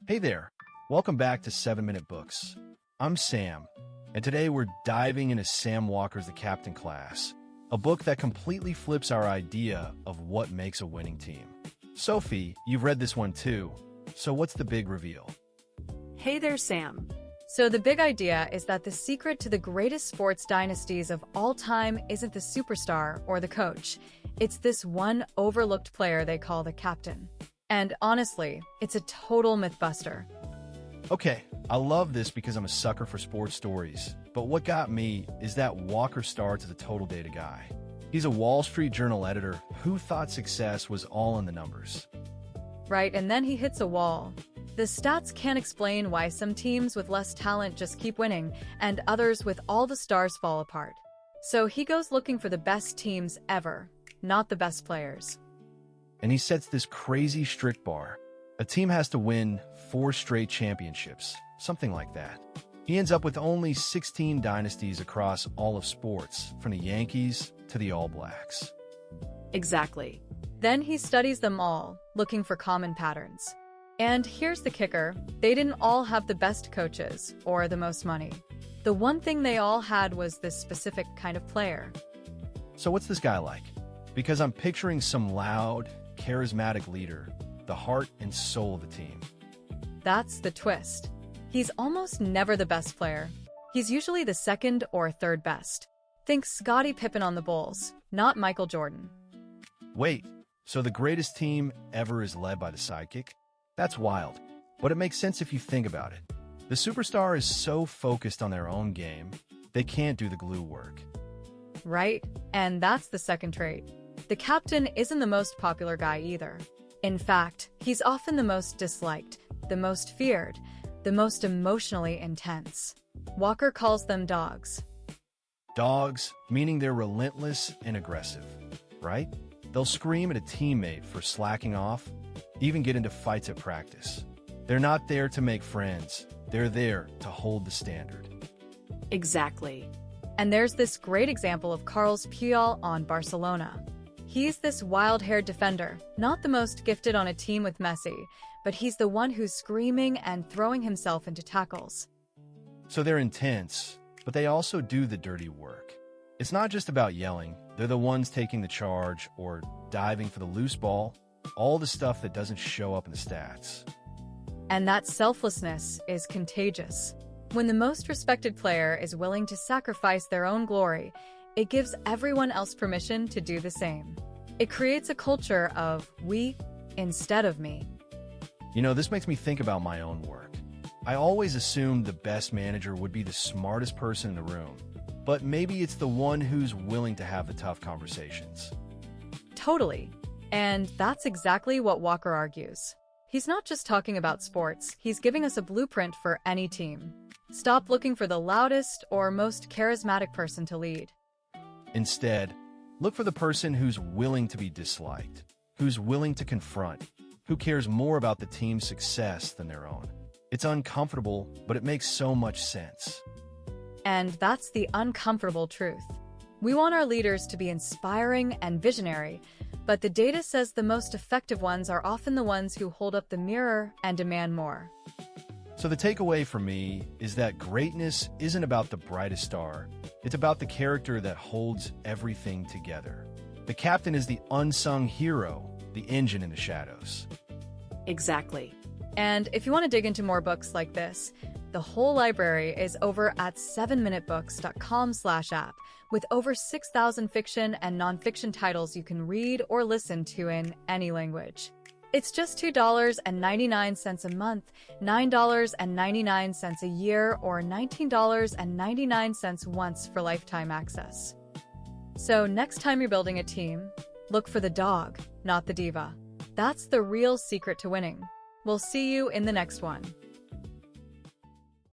Hey there, welcome back to 7 Minute Books. I'm Sam, and today we're diving into Sam Walker's The Captain Class, a book that completely flips our idea of what makes a winning team. Sophie, you've read this one too, so what's the big reveal? Hey there, Sam. So the big idea is that the secret to the greatest sports dynasties of all time isn't the superstar or the coach. It's this one overlooked player they call the captain. And honestly, it's a total mythbuster. Okay, I love this because I'm a sucker for sports stories, but what got me is that Walker starts as a total data guy. He's a Wall Street Journal editor who thought success was all in the numbers. Right, and then he hits a wall. The stats can't explain why some teams with less talent just keep winning, and others with all the stars fall apart. So he goes looking for the best teams ever, not the best players. And he sets this crazy strict bar. A team has to win 4 straight championships, something like that. He ends up with only 16 dynasties across all of sports, from the Yankees to the All Blacks. Exactly. Then he studies them all, looking for common patterns. And here's the kicker, they didn't all have the best coaches or the most money. The one thing they all had was this specific kind of player. So what's this guy like? Because I'm picturing some loud, charismatic leader, the heart and soul of the team. That's the twist. He's almost never the best player. He's usually the second or third best. Think Scottie Pippen on the Bulls, not Michael Jordan. Wait, so the greatest team ever is led by the sidekick? That's wild, but it makes sense if you think about it. The superstar is so focused on their own game, they can't do the glue work. Right? And that's the second trait. The captain isn't the most popular guy either. In fact, he's often the most disliked, the most feared, the most emotionally intense. Walker calls them dogs. Dogs, meaning they're relentless and aggressive, right? They'll scream at a teammate for slacking off, even get into fights at practice. They're not there to make friends, they're there to hold the standard. Exactly. And there's this great example of Carles Puyol on Barcelona. He's this wild-haired defender, not the most gifted on a team with Messi, but he's the one who's screaming and throwing himself into tackles. So they're intense, but they also do the dirty work. It's not just about yelling, they're the ones taking the charge or diving for the loose ball, all the stuff that doesn't show up in the stats. And that selflessness is contagious. When the most respected player is willing to sacrifice their own glory, it gives everyone else permission to do the same. It creates a culture of we instead of me. You know, this makes me think about my own work. I always assumed the best manager would be the smartest person in the room, but maybe it's the one who's willing to have the tough conversations. Totally. And that's exactly what Walker argues. He's not just talking about sports, he's giving us a blueprint for any team. Stop looking for the loudest or most charismatic person to lead. Instead, look for the person who's willing to be disliked, who's willing to confront, who cares more about the team's success than their own. It's uncomfortable, but it makes so much sense. And that's the uncomfortable truth. We want our leaders to be inspiring and visionary, but the data says the most effective ones are often the ones who hold up the mirror and demand more. So the takeaway for me is that greatness isn't about the brightest star. It's about the character that holds everything together. The captain is the unsung hero, the engine in the shadows. Exactly. And if you want to dig into more books like this, the whole library is over at 7minutebooks.com/app with over 6,000 fiction and nonfiction titles you can read or listen to in any language. It's just $2.99 a month, $9.99 a year, or $19.99 once for lifetime access. So next time you're building a team, look for the dog, not the diva. That's the real secret to winning. We'll see you in the next one.